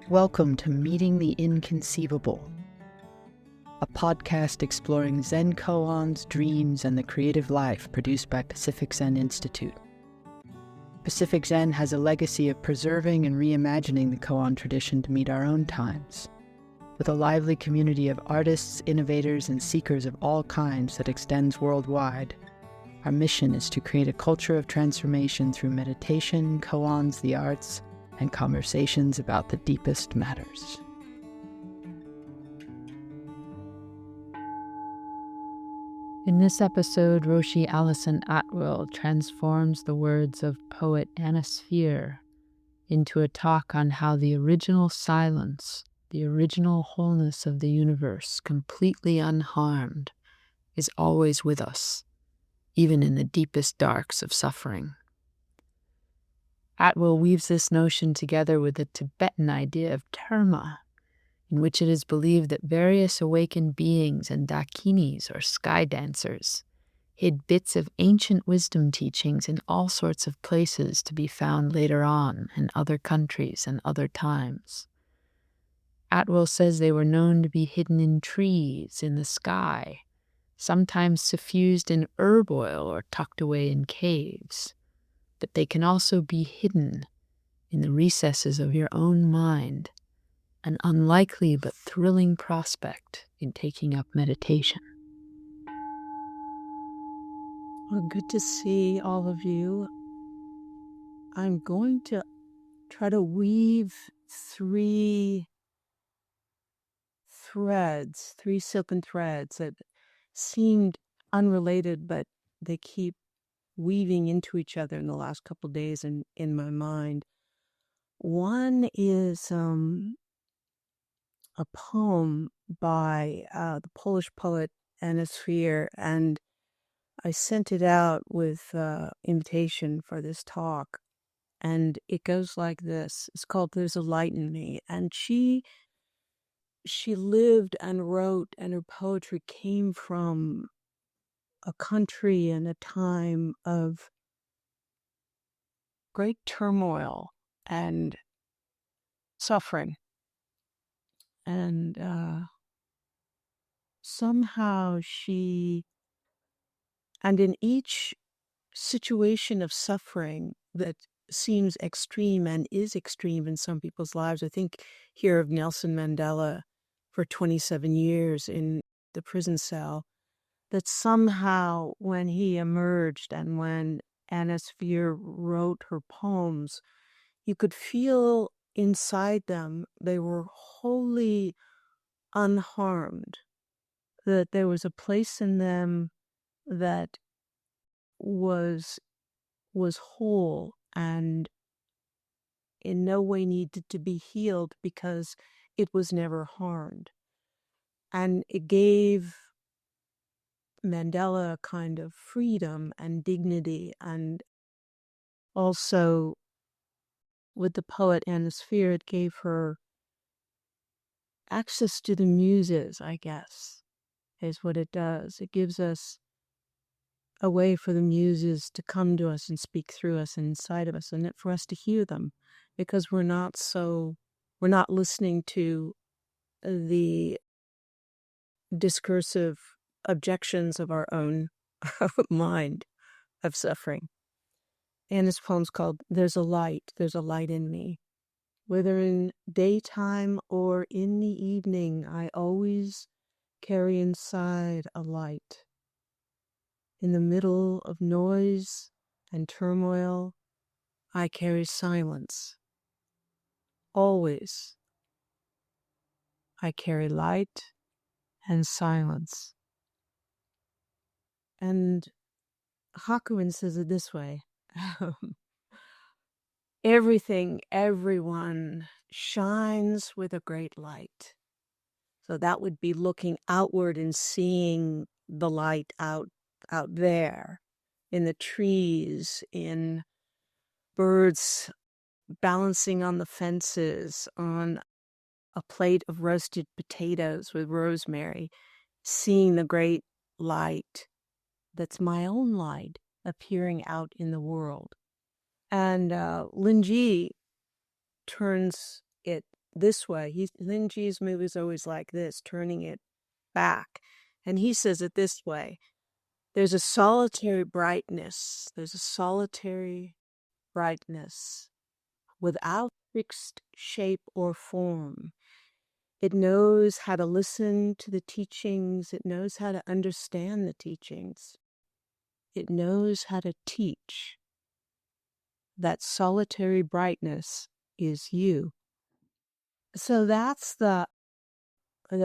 Welcome to Meeting the Inconceivable, a podcast exploring Zen koans, dreams, and the creative life produced by Pacific Zen Institute. Pacific Zen has a legacy of preserving and reimagining the koan tradition to meet our own times. With a lively community of artists, innovators, and seekers of all kinds that extends worldwide, our mission is to create a culture of transformation through meditation, koans, the arts, and conversations about the deepest matters. In this episode, Roshi Allison Atwill transforms the words of poet Anna Sphere into a talk on how the original silence, the original wholeness of the universe, completely unharmed, is always with us, even in the deepest darks of suffering. Atwill weaves this notion together with the Tibetan idea of terma, in which it is believed that various awakened beings and dakinis, or sky dancers, hid bits of ancient wisdom teachings in all sorts of places to be found later on in other countries and other times. Atwill says they were known to be hidden in trees, in the sky, sometimes suffused in herb oil or tucked away in caves. But they can also be hidden in the recesses of your own mind, an unlikely but thrilling prospect in taking up meditation. Well, good to see all of you. I'm going to try to weave three silken threads that seemed unrelated, but they keep weaving into each other in the last couple of days in my mind. One is a poem by the Polish poet Anna Sphere, and I sent it out with invitation for this talk, and it goes like this. It's called "There's a Light in Me," and she lived and wrote, and her poetry came from a country and a time of great turmoil and suffering. And somehow and in each situation of suffering that seems extreme and is extreme in some people's lives, I think here of Nelson Mandela for 27 years in the prison cell, that somehow when he emerged and when Anna Sphere wrote her poems, you could feel inside them they were wholly unharmed, that there was a place in them that was whole and in no way needed to be healed because it was never harmed. And it gave Mandela a kind of freedom and dignity, and also with the poet Anna Sphere, it gave her access to the muses, I guess, is what it does. It gives us a way for the muses to come to us and speak through us and inside of us, and for us to hear them, because we're not listening to the discursive objections of our own mind of suffering. Anna's poem's called There's a Light in Me. Whether in daytime or in the evening, I always carry inside a light. In the middle of noise and turmoil, I carry silence. Always, I carry light and silence. And Hakuin says it this way. Everything, everyone shines with a great light. So that would be looking outward and seeing the light out there in the trees, in birds balancing on the fences, on a plate of roasted potatoes with rosemary, seeing the great light that's my own light appearing out in the world. And Linji turns it this way. Linji's move is always like this, turning it back. And he says it this way. There's a solitary brightness. There's a solitary brightness without fixed shape or form. It knows how to listen to the teachings. It knows how to understand the teachings. It knows how to teach. That solitary brightness is you. So that's the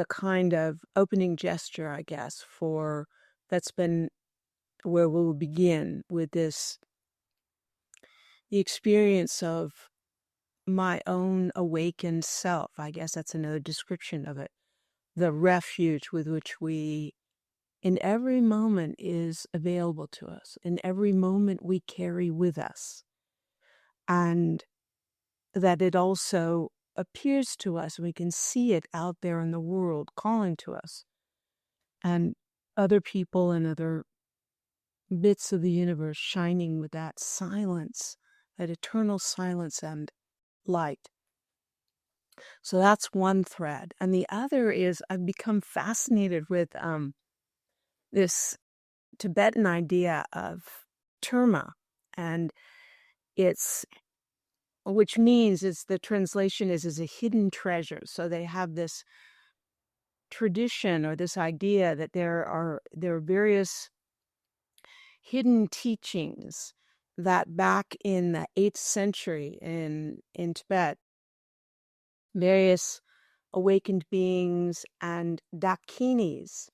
kind of opening gesture, I guess, that's been where we'll begin with this, the experience of my own awakened self. I guess that's another description of it. The refuge with which we, in every moment, is available to us. In every moment we carry with us. And that it also appears to us. We can see it out there in the world calling to us. And other people and other bits of the universe shining with that silence, that eternal silence and light. So that's one thread. And the other is I've become fascinated with this Tibetan idea of terma. And which means the translation is a hidden treasure. So they have this tradition or this idea that there are various hidden teachings that back in the 8th century in Tibet, various awakened beings and dakinis.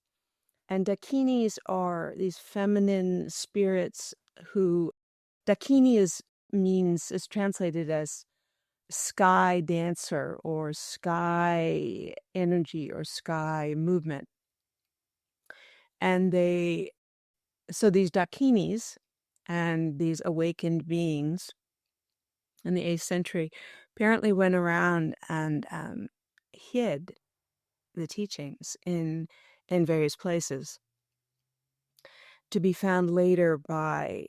And dakinis are these feminine spirits who, dakini is translated as sky dancer or sky energy or sky movement. And so these dakinis and these awakened beings in the 8th century apparently went around and hid the teachings in various places, to be found later by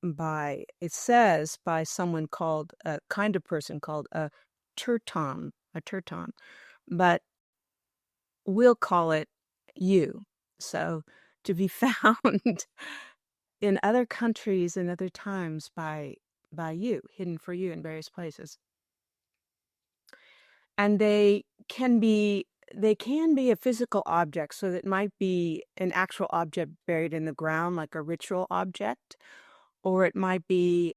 it says by someone called a kind of person called a terton, but we'll call it you. So to be found in other countries and other times by you, hidden for you in various places. And they can be a physical object, so that might be an actual object buried in the ground, like a ritual object, or it might be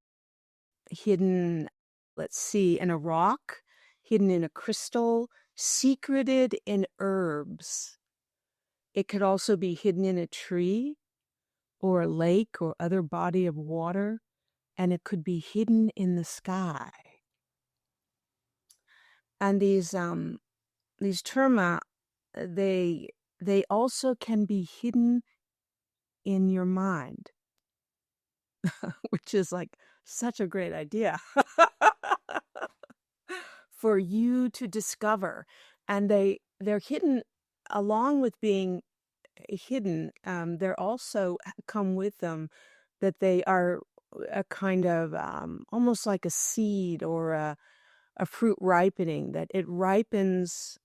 hidden, let's see, in a rock, hidden in a crystal, secreted in herbs. It could also be hidden in a tree or a lake or other body of water, and it could be hidden in the sky. And these terma, they also can be hidden in your mind, which is like such a great idea for you to discover. And they're hidden along with being hidden. They're also come with them that they are a kind of almost like a seed or a fruit ripening, that it ripens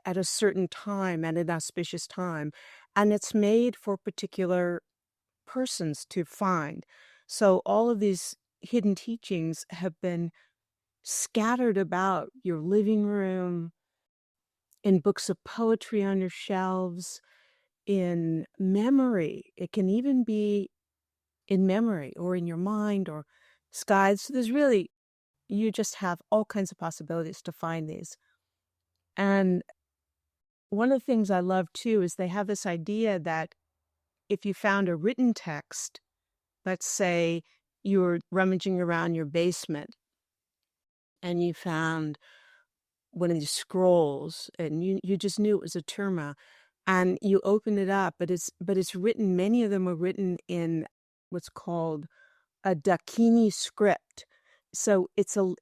at a certain time, at an auspicious time, and it's made for particular persons to find. So all of these hidden teachings have been scattered about your living room, in books of poetry on your shelves, in memory. It can even be in memory or in your mind or skies. So there's really, you just have all kinds of possibilities to find these. And one of the things I love too is they have this idea that if you found a written text, let's say you were rummaging around your basement and you found one of these scrolls and you just knew it was a terma, and you open it up, but it's written, many of them are written in what's called a Dakini script. So it's a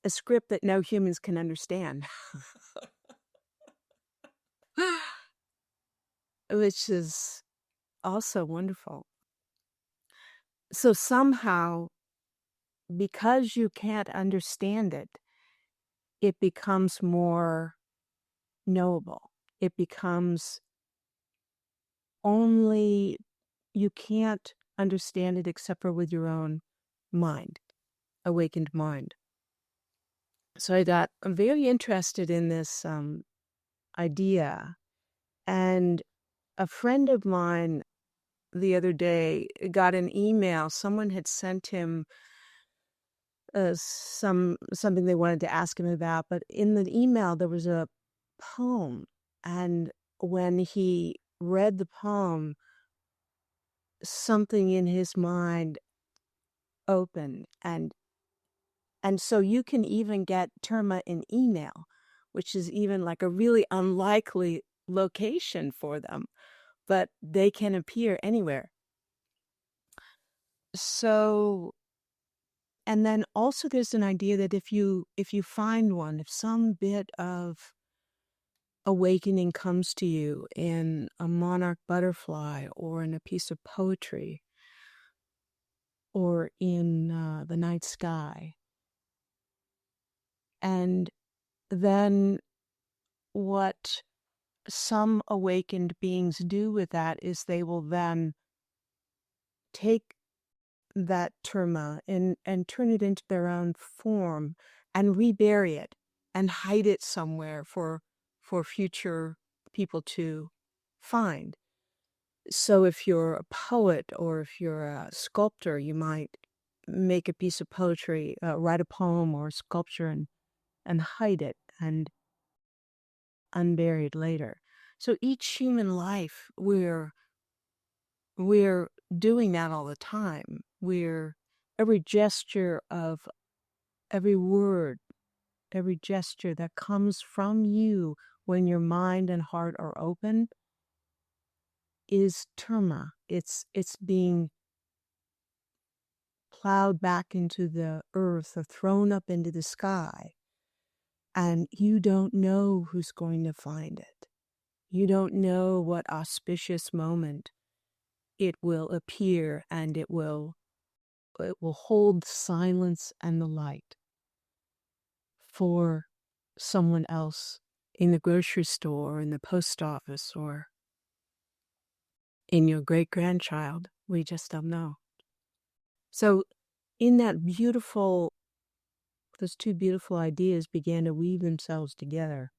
script that no humans can understand. Which is also wonderful. So somehow, because you can't understand it, it becomes more knowable. It becomes only, you can't understand it except for with your own mind, awakened mind. So I got very interested in this idea. And a friend of mine the other day got an email. Someone had sent him something they wanted to ask him about, but in the email there was a poem, and when he read the poem, something in his mind opened, and so you can even get terma in email, which is even like a really unlikely location for them, but they can appear anywhere. So, and then also there's an idea that if you find one, if some bit of awakening comes to you in a monarch butterfly or in a piece of poetry or in the night sky, and then what some awakened beings do with that is they will then take that terma and turn it into their own form and rebury it and hide it somewhere for future people to find. So if you're a poet or if you're a sculptor, you might make a piece of poetry, write a poem or a sculpture and hide it and unbury it later. So each human life, we're doing that all the time. Every gesture of every word, every gesture that comes from you when your mind and heart are open is terma. It's being plowed back into the earth or thrown up into the sky. And you don't know who's going to find it. You don't know what auspicious moment it will appear, and it will hold silence and the light for someone else in the grocery store, or in the post office, or in your great-grandchild. We just don't know. So in that beautiful, those two beautiful ideas began to weave themselves together.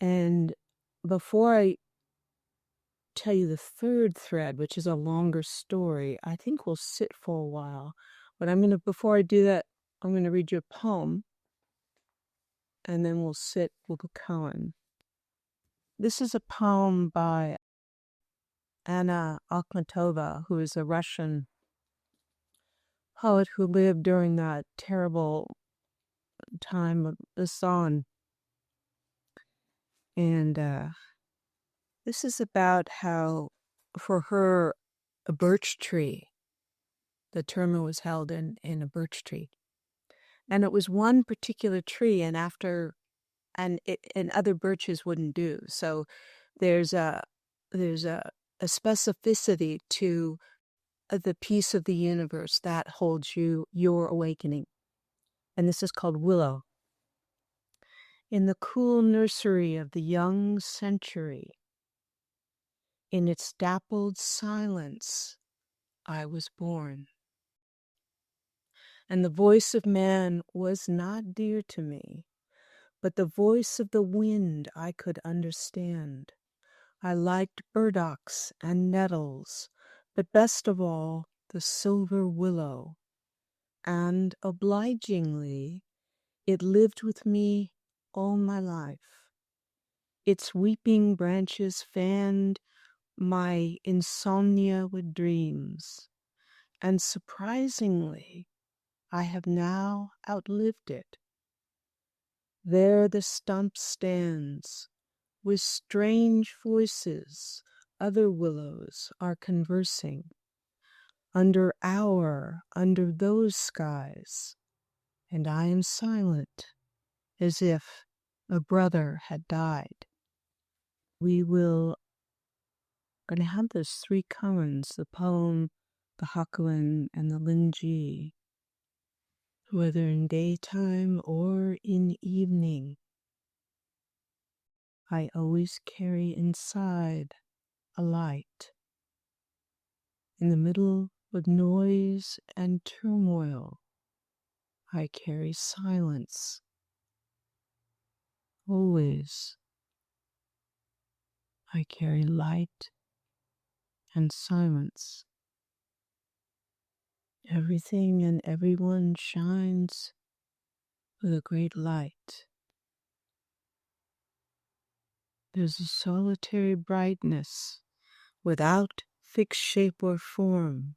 And before I tell you the third thread, which is a longer story, I think we'll sit for a while. But before I do that, I'm going to read you a poem, and then we'll go Cohen. This is a poem by Anna Akhmatova, who is a Russian poet who lived during that terrible time of the Tsar. And this is about how, for her, a birch tree, the terma was held in a birch tree. And it was one particular tree, and other birches wouldn't do. So there's a specificity to the piece of the universe that holds your awakening. And this is called Willow. In the cool nursery of the young century, in its dappled silence, I was born. And the voice of man was not dear to me, but the voice of the wind I could understand. I liked burdocks and nettles, but best of all, the silver willow. And obligingly, it lived with me all my life. Its weeping branches fanned my insomnia with dreams, and surprisingly, I have now outlived it. There the stump stands, with strange voices other willows are conversing, under those skies, and I am silent, as if a brother had died. We will going to have those three koans, the poem, the hakuin, and the linji. whether in daytime or in evening. I always carry inside a light. In the middle of noise and turmoil, I carry silence. Always, I carry light and silence. Everything and everyone shines with a great light. There's a solitary brightness without fixed shape or form.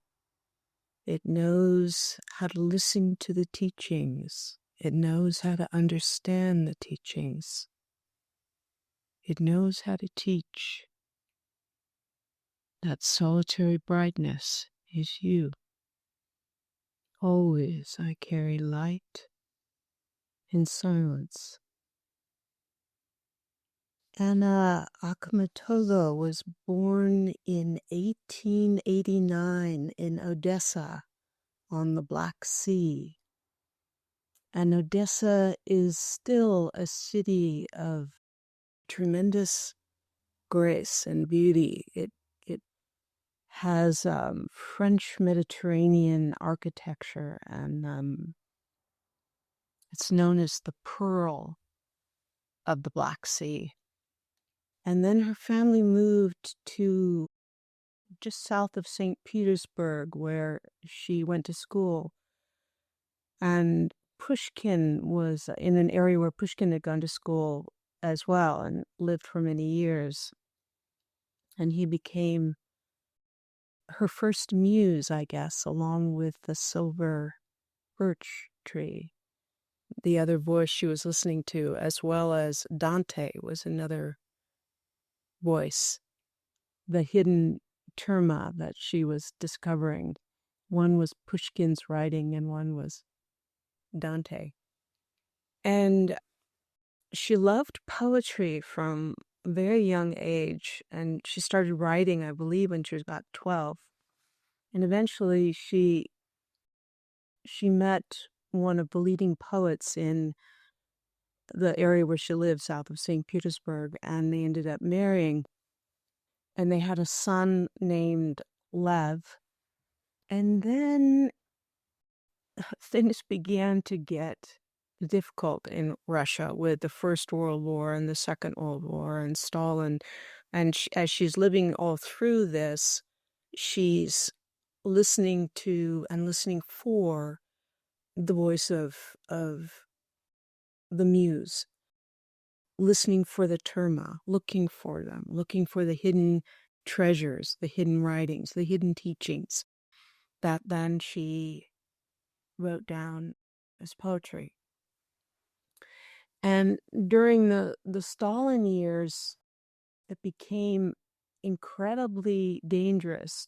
It knows how to listen to the teachings. It knows how to understand the teachings. It knows how to teach. That solitary brightness is you. Always I carry light and silence. Anna Akhmatova was born in 1889 in Odessa on the Black Sea. And Odessa is still a city of tremendous grace and beauty. It has French Mediterranean architecture, and it's known as the Pearl of the Black Sea. And then her family moved to just south of St. Petersburg, where she went to school. And Pushkin was in an area where Pushkin had gone to school as well and lived for many years. And he became her first muse, I guess, along with the silver birch tree. The other voice she was listening to, as well as Dante, was another voice. The hidden terma that she was discovering. One was Pushkin's writing and one was Dante. And she loved poetry from a very young age, and she started writing, I believe, when she was about 12. And eventually she met one of the leading poets in the area where she lived, south of St. Petersburg, and they ended up marrying. And they had a son named Lev. And then things began to get difficult in Russia with the First World War and the Second World War and Stalin. And as she's living all through this, she's listening to and listening for the voice of the muse, listening for the terma, looking for them, looking for the hidden treasures, the hidden writings, the hidden teachings that then she wrote down as poetry. And during the Stalin years, it became incredibly dangerous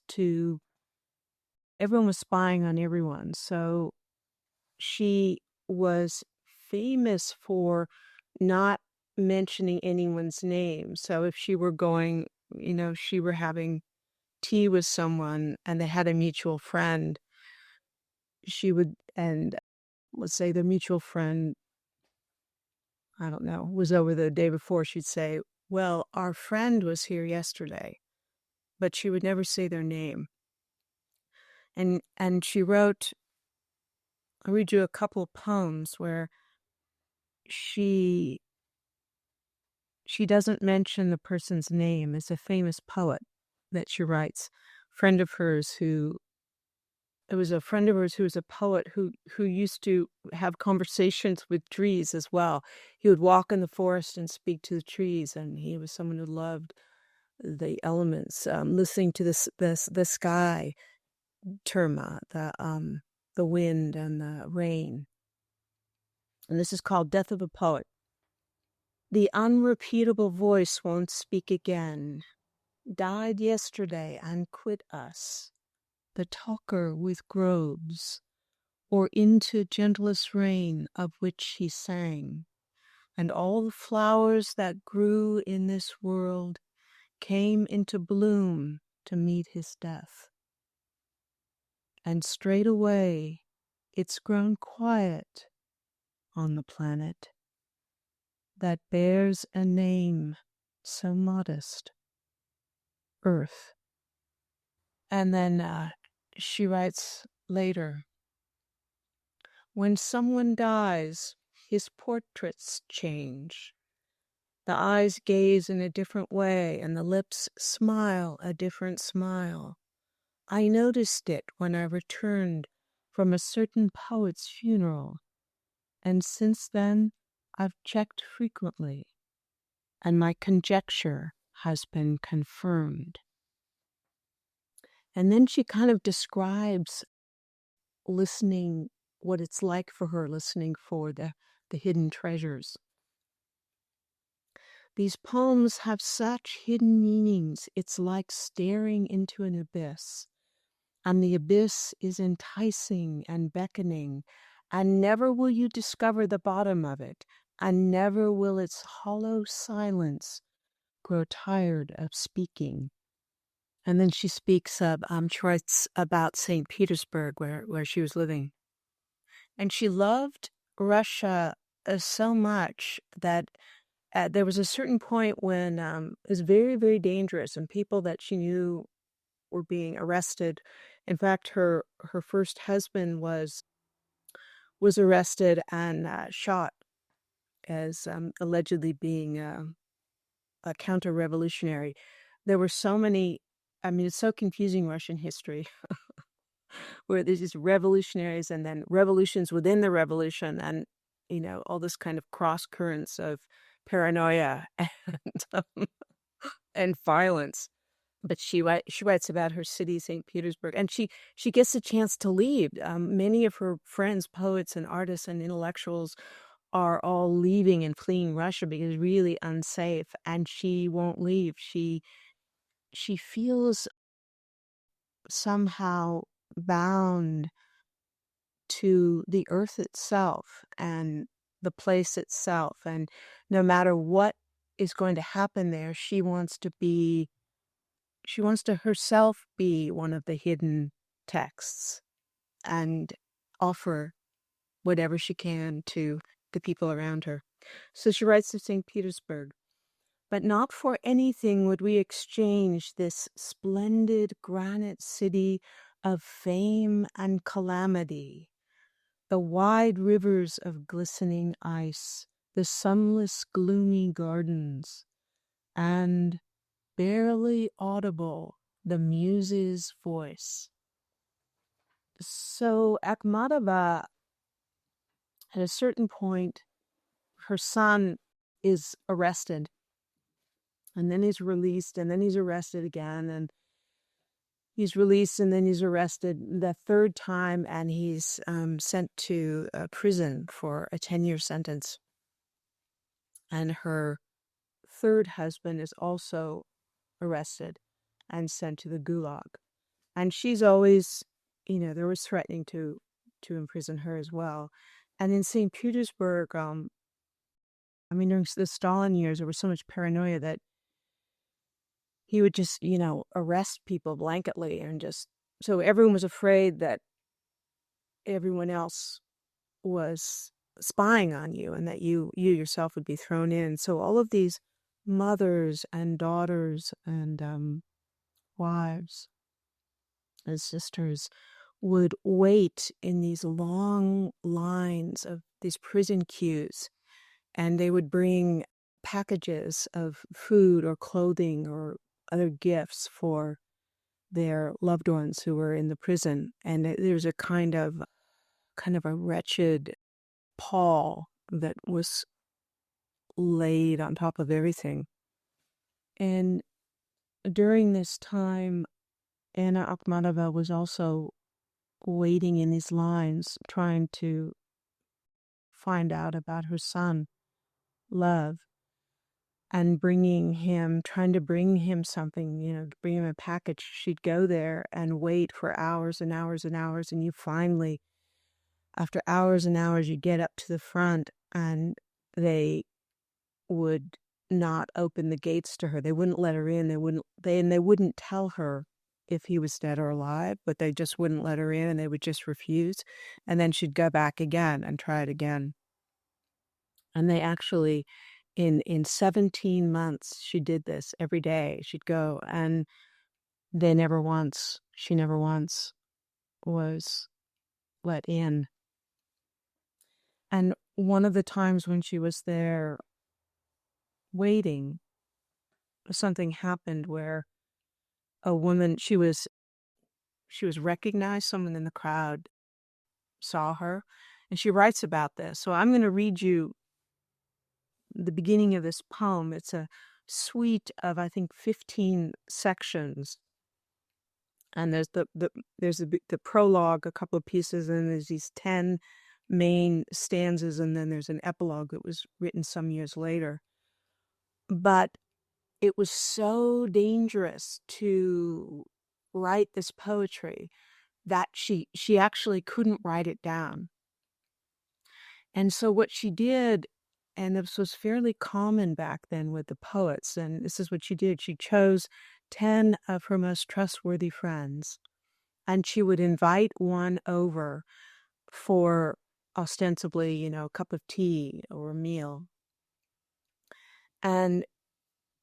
everyone was spying on everyone. So she was famous for not mentioning anyone's name. So if she were going, she were having tea with someone and they had a mutual friend, she would, and let's say the mutual friend, I don't know, was over the day before, she'd say, well, our friend was here yesterday, but she would never say their name. And she wrote, I'll read you a couple of poems where she doesn't mention the person's name. It's a famous poet that she writes, it was a friend of hers who was a poet who used to have conversations with trees as well. He would walk in the forest and speak to the trees, and he was someone who loved the elements, listening to the sky, terma, the wind and the rain. And this is called Death of a Poet. The unrepeatable voice won't speak again. Died yesterday and quit us. The talker with groves, or into gentlest rain of which he sang. And all the flowers that grew in this world came into bloom to meet his death. And straightway it's grown quiet on the planet that bears a name so modest, Earth. And then she writes later, when someone dies, his portraits change. The eyes gaze in a different way, and the lips smile a different smile. I noticed it when I returned from a certain poet's funeral, and since then I've checked frequently, and my conjecture has been confirmed. And then she kind of describes listening, what it's like for her listening for the hidden treasures. These poems have such hidden meanings. It's like staring into an abyss. And the abyss is enticing and beckoning. And never will you discover the bottom of it. And never will its hollow silence grow tired of speaking. And then she speaks about St. Petersburg, where she was living. And she loved Russia so much that there was a certain point when it was very, very dangerous, and people that she knew were being arrested. In fact, her first husband was arrested and shot as allegedly being a counter-revolutionary. There were so many. I mean, it's so confusing, Russian history, where there's these revolutionaries and then revolutions within the revolution, and all this kind of cross currents of paranoia and violence. But she writes about her city, St. Petersburg, and she gets a chance to leave. Many of her friends, poets and artists and intellectuals, are all leaving and fleeing Russia because it's really unsafe, and she won't leave. She feels somehow bound to the earth itself and the place itself, and no matter what is going to happen there, she wants to herself be one of the hidden texts and offer whatever she can to the people around her. So she writes to St. Petersburg, but not for anything would we exchange this splendid granite city of fame and calamity, the wide rivers of glistening ice, the sunless gloomy gardens, and barely audible the muse's voice. So Akhmatova, at a certain point, her son is arrested, and then he's released, and then he's arrested again, and he's released, and then he's arrested the third time, and he's sent to prison for a 10-year sentence. And her third husband is also arrested and sent to the gulag. And she's always, there was threatening to imprison her as well. And in St. Petersburg, during the Stalin years, there was so much paranoia that he would just, arrest people blanketly, and so everyone was afraid that everyone else was spying on you and that you yourself would be thrown in. So all of these mothers and daughters and wives and sisters would wait in these long lines of these prison queues, and they would bring packages of food or clothing or other gifts for their loved ones who were in the prison. And there's a kind of a wretched pall that was laid on top of everything. And during this time, Anna Akhmatova was also waiting in these lines, trying to find out about her son, Lev, and trying to bring him something, to bring him a package. She'd go there and wait for hours and hours and hours, and you finally, after hours and hours, you get up to the front, and they would not open the gates to her. They wouldn't let her in. They wouldn't tell her if he was dead or alive, but they just wouldn't let her in and they would just refuse. And then she'd go back again and try it again. And they actually, in 17 months, she did this every day. She'd go, and she never once was let in. And one of the times when she was there waiting, something happened where a woman, she was recognized, someone in the crowd saw her, and she writes about this. So I'm going to read you the beginning of this poem. It's a suite of, I think, 15 sections. And there's the prologue, a couple of pieces, and there's these 10 main stanzas, and then there's an epilogue that was written some years later. But it was so dangerous to write this poetry that she actually couldn't write it down. And so what she did, and this was fairly common back then with the poets, and this is what she did. She chose 10 of her most trustworthy friends, and she would invite one over for ostensibly, a cup of tea or a meal. And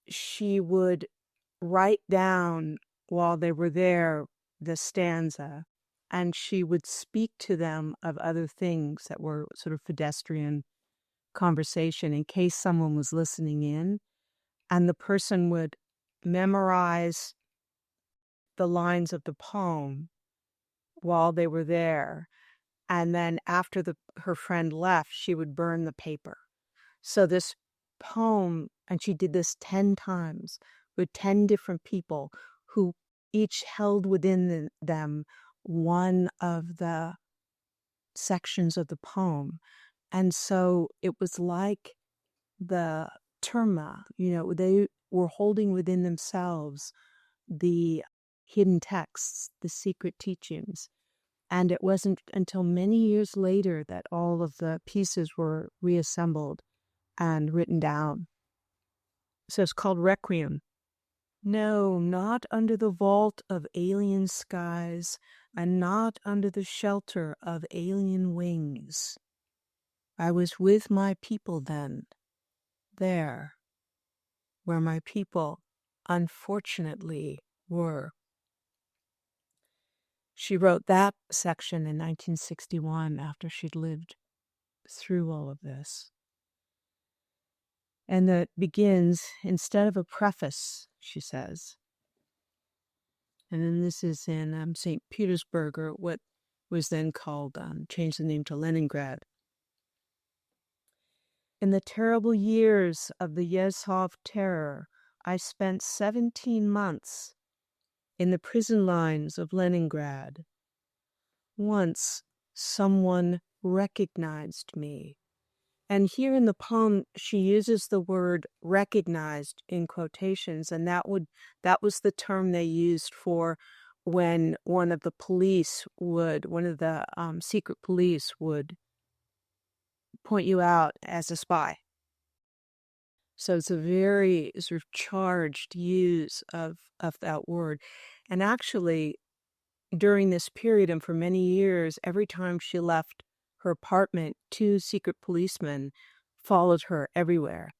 she would write down while they were there the stanza, and she would speak to them of other things that were sort of pedestrian conversation in case someone was listening in, and the person would memorize the lines of the poem while they were there, and then after her friend left, she would burn the paper. So this poem, and she did this 10 times with 10 different people who each held within them one of the sections of the poem. And so it was like the terma, they were holding within themselves the hidden texts, the secret teachings. And it wasn't until many years later that all of the pieces were reassembled and written down. So it's called Requiem. No, not under the vault of alien skies, and not under the shelter of alien wings. I was with my people then, there, where my people unfortunately were. She wrote that section in 1961 after she'd lived through all of this. And that begins, instead of a preface, she says, and then this is in St. Petersburg, or what was then called, changed the name to Leningrad. In the terrible years of the Yezhov terror, I spent 17 months in the prison lines of Leningrad. Once someone recognized me. And here in the poem, she uses the word recognized in quotations, and that was the term they used for when one of the secret police would point you out as a spy. So it's a very sort of charged use of that word. And actually, during this period and for many years, every time she left her apartment, 2 secret policemen followed her everywhere.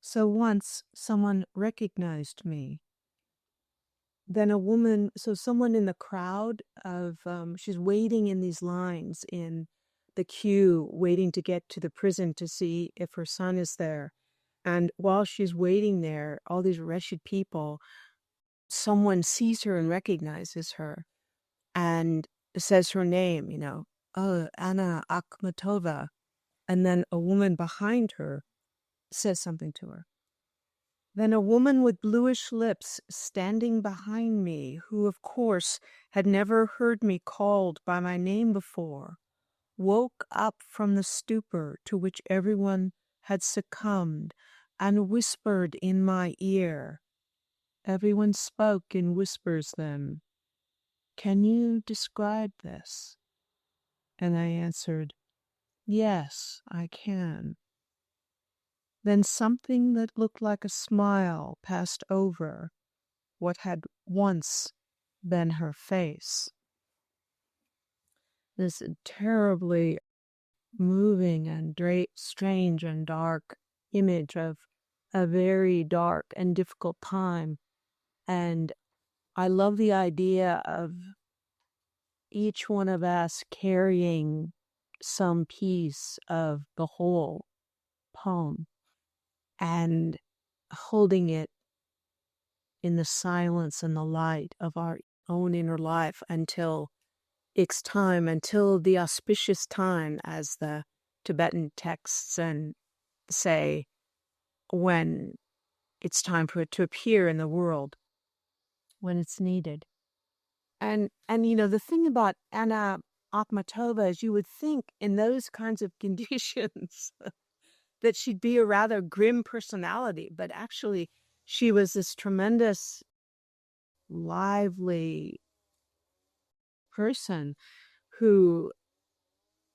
So once someone recognized me. Then someone in the crowd she's waiting in these lines in the queue, waiting to get to the prison to see if her son is there. And while she's waiting there, all these wretched people, someone sees her and recognizes her and says her name, oh, Anna Akhmatova. And then a woman behind her says something to her. Then a woman with bluish lips standing behind me, who of course had never heard me called by my name before, woke up from the stupor to which everyone had succumbed and whispered in my ear. Everyone spoke in whispers then. Can you describe this? And I answered, yes, I can. Then something that looked like a smile passed over what had once than her face. This terribly moving and strange and dark image of a very dark and difficult time. And I love the idea of each one of us carrying some piece of the whole poem and holding it in the silence and the light of our own inner life until it's time, until the auspicious time, as the Tibetan texts and say, when it's time for it to appear in the world, when it's needed. And the thing about Anna Akhmatova is you would think in those kinds of conditions that she'd be a rather grim personality, but actually she was this tremendous, lively person who,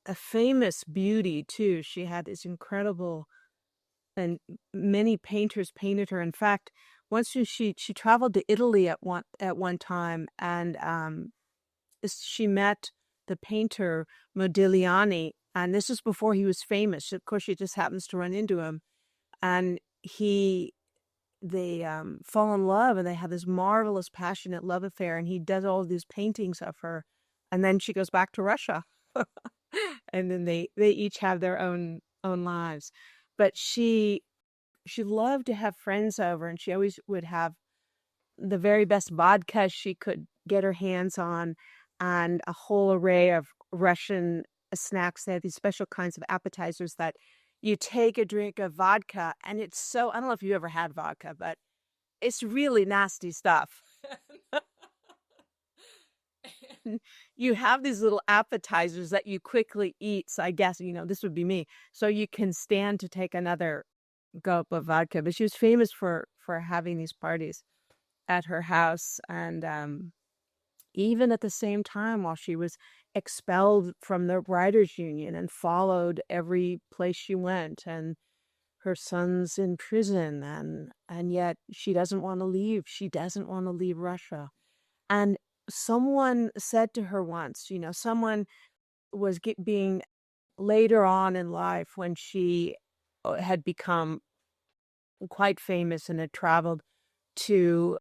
a famous beauty too. She had this incredible, and many painters painted her. In fact, once she traveled to Italy at one time, and she met the painter Modigliani, and this is before he was famous. Of course, she just happens to run into him, and they fall in love, and they have this marvelous, passionate love affair. And he does all these paintings of her, and then she goes back to Russia, and then they each have their own lives. But she loved to have friends over, and she always would have the very best vodka she could get her hands on, and a whole array of Russian snacks. They had these special kinds of appetizers that you take a drink of vodka, and it's so, I don't know if you ever had vodka, but it's really nasty stuff. You have these little appetizers that you quickly eat. So I guess, this would be me. So you can stand to take another gulp of vodka. But she was famous for having these parties at her house. And even at the same time, while she was expelled from the writers' union and followed every place she went, and her son's in prison, and yet she doesn't want to leave. She doesn't want to leave Russia. And someone said to her once, someone was being later on in life, when she had become quite famous and had traveled to,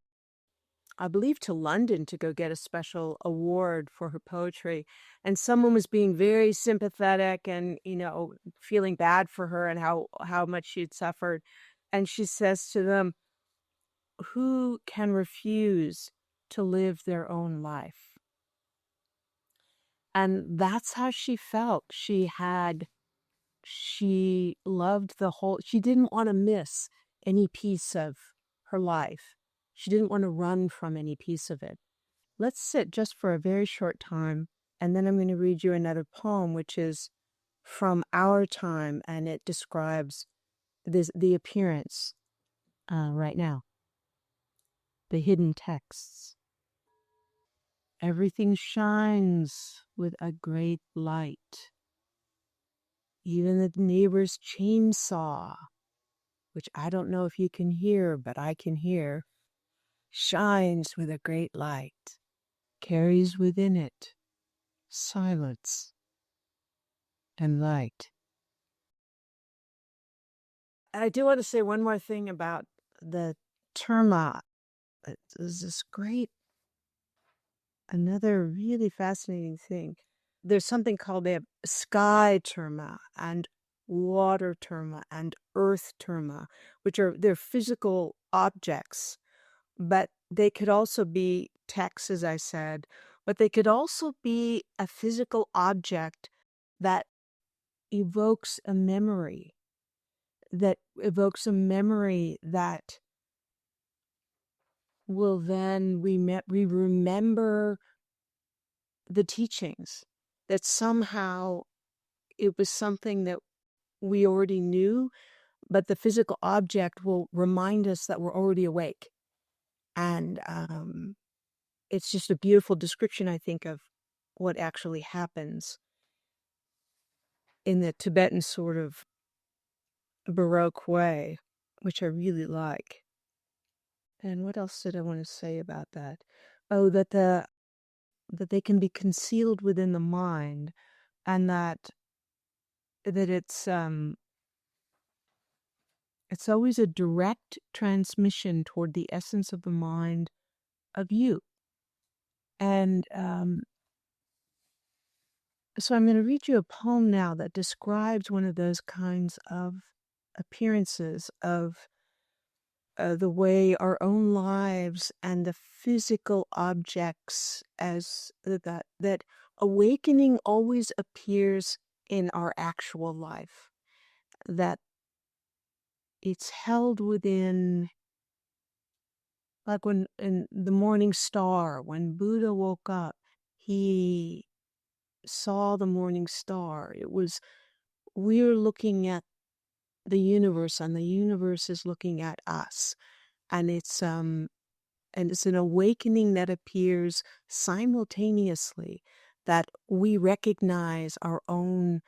I believe, to London to go get a special award for her poetry. And someone was being very sympathetic and, feeling bad for her and how much she'd suffered. And she says to them, who can refuse to live their own life? And that's how she felt. She loved she didn't want to miss any piece of her life. She didn't want to run from any piece of it. Let's sit just for a very short time, and then I'm going to read you another poem, which is from our time, and it describes the appearance right now. The hidden texts. Everything shines with a great light. Even the neighbor's chainsaw, which I don't know if you can hear, but I can hear, shines with a great light, carries within it silence and light. And I do want to say one more thing about the terma. There's this another really fascinating thing. There's something called the sky terma and water terma and earth terma, which they're physical objects, but they could also be texts, as I said, but they could also be a physical object that evokes a memory, that will then we remember the teachings, that somehow it was something that we already knew, but the physical object will remind us that we're already awake. And it's just a beautiful description, I think, of what actually happens in the Tibetan sort of Baroque way, which I really like. And what else did I want to say about that? Oh, that the that they can be concealed within the mind, and that it's always a direct transmission toward the essence of the mind of you. And so I'm going to read you a poem now that describes one of those kinds of appearances of the way our own lives and the physical objects as that awakening always appears in our actual life, that it's held within, like when in the morning star, when Buddha woke up, he saw the morning star. We're looking at the universe, and the universe is looking at us, and it's an awakening that appears simultaneously, that we recognize our own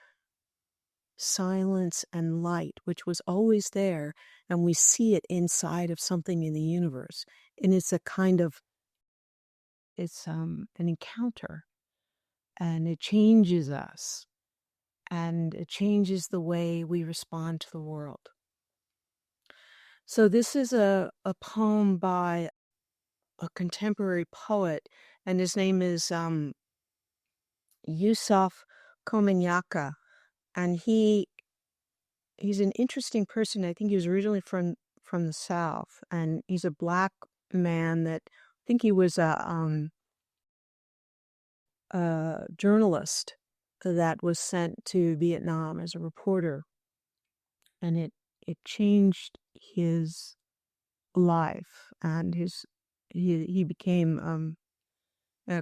silence and light, which was always there, and we see it inside of something in the universe. And it's an encounter, and it changes us, and it changes the way we respond to the world. So this is a poem by a contemporary poet, and his name is Yusuf Komenyaka, and he's an interesting person. I think he was originally from the South, and he's a black man that I think he was a journalist that was sent to Vietnam as a reporter, and it changed his life, and he became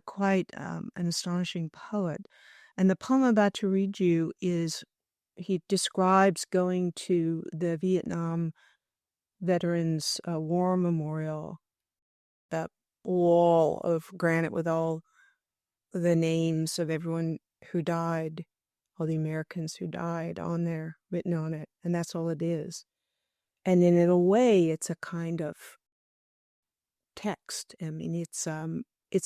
quite an astonishing poet. And the poem I'm about to read you he describes going to the Vietnam Veterans War Memorial, that wall of granite with all the names of everyone who died, all the Americans who died on there, written on it, and that's all it is. And in a way, it's a kind of text. I mean, it's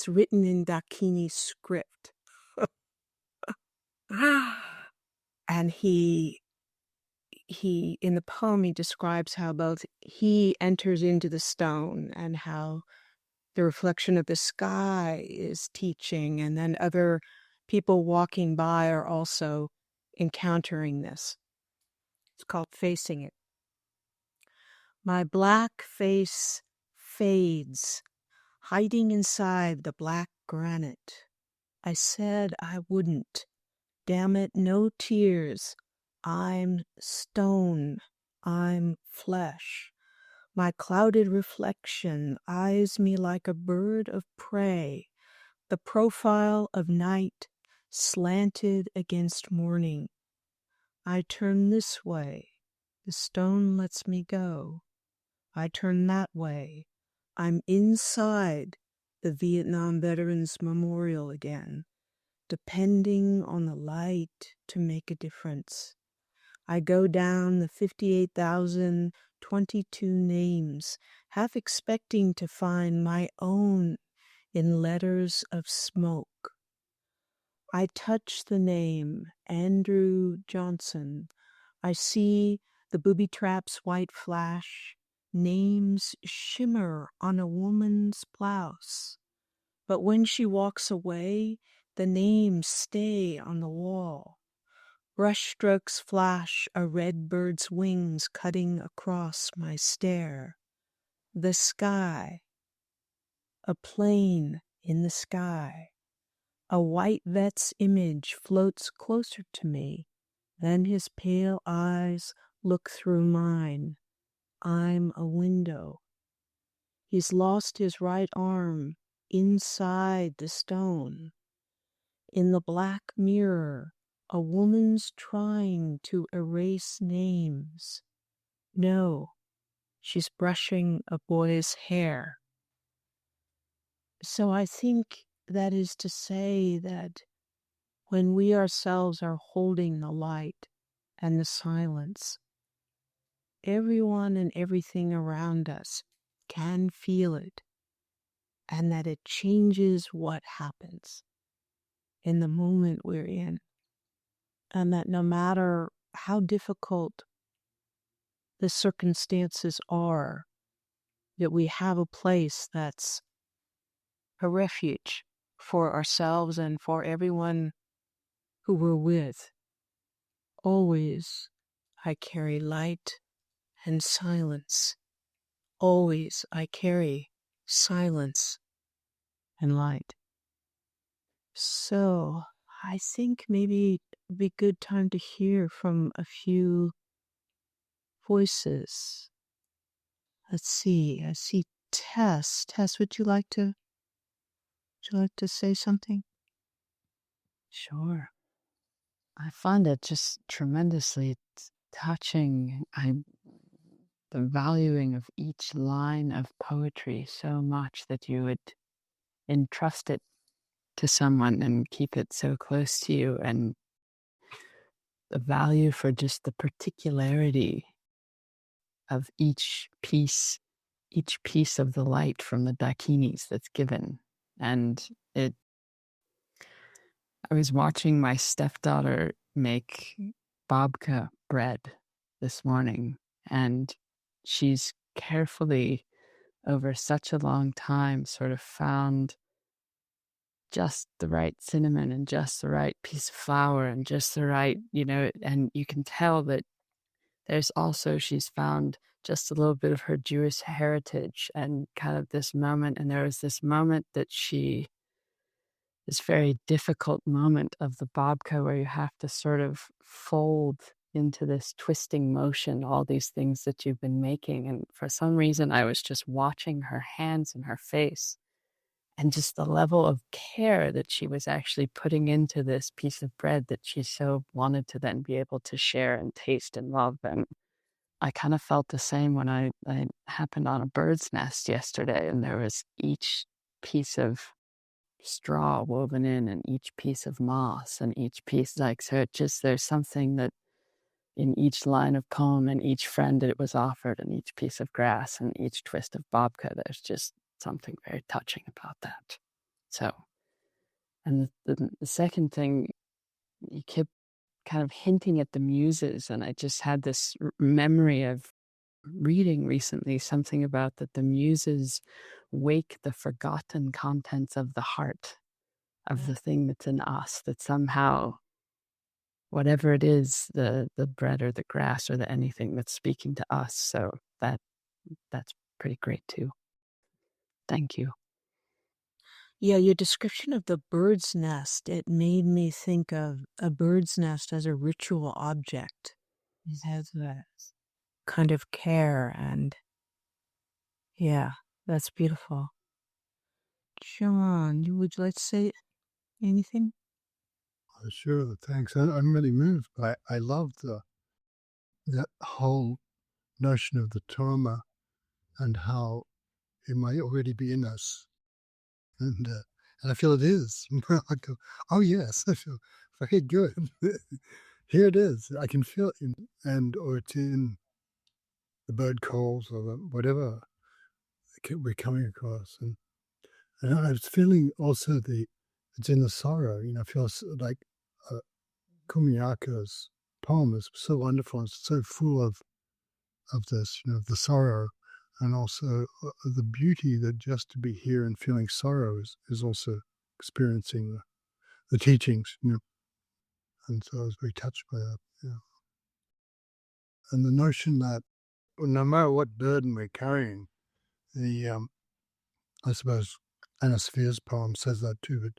written in Dakini script. And he in the poem, he describes how both he enters into the stone, and how the reflection of the sky is teaching, and then other people walking by are also encountering this. It's called Facing It. My black face fades, hiding inside the black granite. I said I wouldn't. Damn it, no tears. I'm stone. I'm flesh. My clouded reflection eyes me like a bird of prey, the profile of night slanted against morning. I turn this way. The stone lets me go. I turn that way. I'm inside the Vietnam Veterans Memorial again, depending on the light to make a difference. I go down the 58,022 names, half expecting to find my own in letters of smoke. I touch the name Andrew Johnson. I see the booby trap's white flash. Names shimmer on a woman's blouse. But when she walks away, the names stay on the wall. Brushstrokes flash a red bird's wings cutting across my stare. The sky. A plane in the sky. A white vet's image floats closer to me. Then his pale eyes look through mine. I'm a window. He's lost his right arm inside the stone. In the black mirror, a woman's trying to erase names. No, she's brushing a boy's hair. So I think that is to say that when we ourselves are holding the light and the silence, everyone and everything around us can feel it. and that it changes what happens in the moment we're in. And that no matter how difficult the circumstances are, that we have a place that's a refuge for ourselves and for everyone who we're with. Always I carry light and silence. Always I carry silence and light. So I think maybe it'd be a good time to hear from a few voices. Let's see. I see Tess. Tess, would you like to say something? Sure. I find it just tremendously touching. The valuing of each line of poetry so much that you would entrust it to someone and keep it so close to you, and the value for just the particularity of each piece of the light from the dakinis that's given. And I was watching my stepdaughter make babka bread this morning, and she's carefully, over such a long time, sort of found just the right cinnamon and just the right piece of flour and just the right, and you can tell that she's found just a little bit of her Jewish heritage and kind of this moment. And there was this moment this very difficult moment of the babka where you have to sort of fold into this twisting motion all these things that you've been making. And for some reason, I was just watching her hands and her face and just the level of care that she was actually putting into this piece of bread that she so wanted to then be able to share and taste and love. And I kind of felt the same when I happened on a bird's nest yesterday, and there was each piece of straw woven in and each piece of moss and each piece, so it just, there's something that in each line of poem and each friend that it was offered and each piece of grass and each twist of babka, there's just something very touching about that. So, and the second thing, you kept kind of hinting at the muses, and I just had this memory of reading recently something about that the muses wake the forgotten contents of the heart, of the thing that's in us, that somehow, whatever it is, the bread or the grass or the anything that's speaking to us. So that's pretty great too. Thank you. Yeah, your description of the bird's nest, it made me think of a bird's nest as a ritual object. It has that kind of care, and yeah, that's beautiful. John, would you like to say anything? Sure, thanks. I'm really moved. I love that whole notion of the terma and how it might already be in us, and I feel it is. I go, oh yes, I feel very good. Here it is. I can feel it, or it's in the bird calls or whatever we're coming across, and I was feeling also it's in the sorrow. I feel like uh, Kumiyako's poem is so wonderful and so full of this, the sorrow, and also the beauty that just to be here and feeling sorrow is also experiencing the teachings, and so I was very touched by that. Yeah. And the notion that no matter what burden we're carrying, I suppose Anna Sphere's poem says that too, but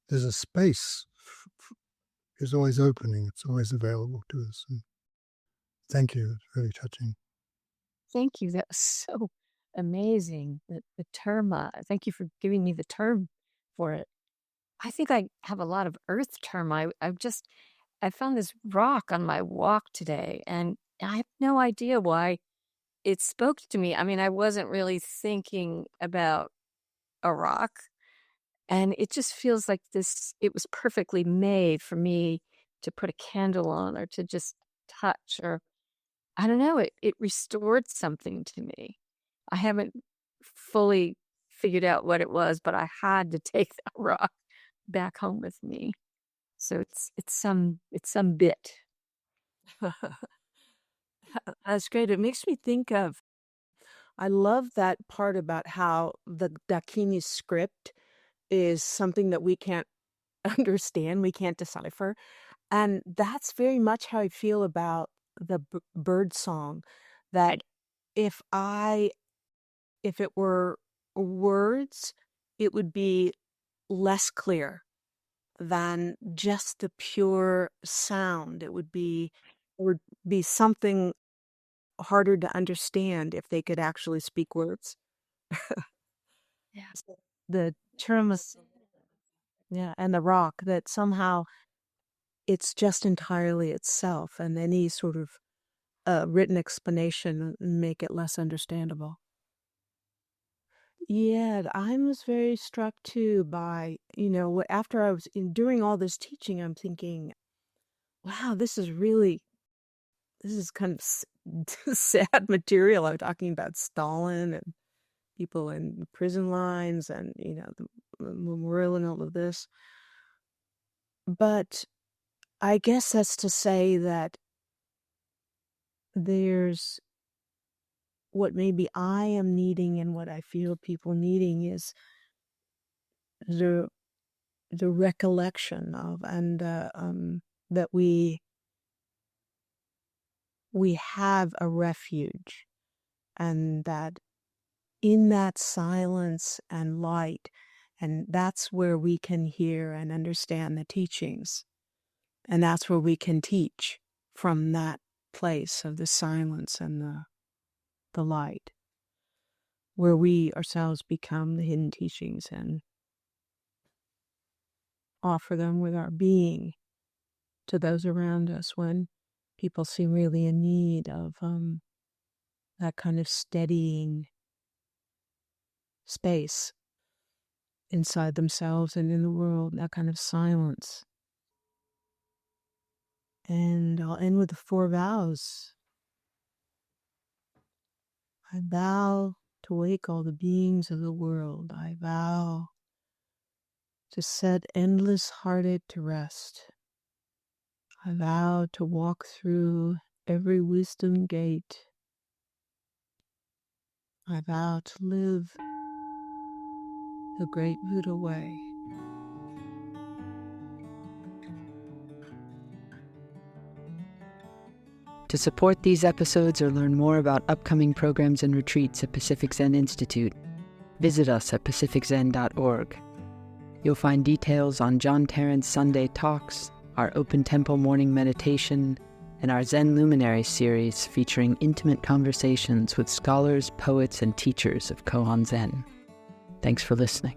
there's a space is always opening, it's always available to us. And thank you, it's really touching. Thank you. That was so amazing. The terma. Thank you for giving me the term for it. I think I have a lot of earth terma. I found this rock on my walk today, and I have no idea why it spoke to me. I mean, I wasn't really thinking about a rock, and it just feels like it was perfectly made for me to put a candle on or to just touch, or I don't know, it restored something to me. I haven't fully figured out what it was, but I had to take that rock back home with me. So it's some bit. That's great. It makes me think of, I love that part about how the Dakini script is something that we can't understand, we can't decipher. And that's very much how I feel about the bird song, that if it were words, it would be less clear than just the pure sound. It would be something harder to understand if they could actually speak words. Yeah. The termas, yeah, and the rock, that somehow it's just entirely itself, and any sort of written explanation make it less understandable. Yeah, I was very struck too by, after I was doing all this teaching, I'm thinking, wow, this is kind of sad material. I'm talking about Stalin and people in prison lines and, the memorial and all of this. But I guess that's to say that there's what maybe I am needing and what I feel people needing is the recollection of, and that we have a refuge, and that in that silence and light, and that's where we can hear and understand the teachings, and that's where we can teach from that place of the silence and the light, where we ourselves become the hidden teachings and offer them with our being to those around us when people seem really in need of that kind of steadying space inside themselves and in the world, that kind of silence. And I'll end with the 4 vows. I vow to wake all the beings of the world. I vow to set endless heartache to rest. I vow to walk through every wisdom gate. I vow to live the great Buddha way. To support these episodes or learn more about upcoming programs and retreats at Pacific Zen Institute, visit us at pacificzen.org. You'll find details on John Tarrant's Sunday talks, our Open Temple morning meditation, and our Zen Luminary series featuring intimate conversations with scholars, poets, and teachers of Koan Zen. Thanks for listening.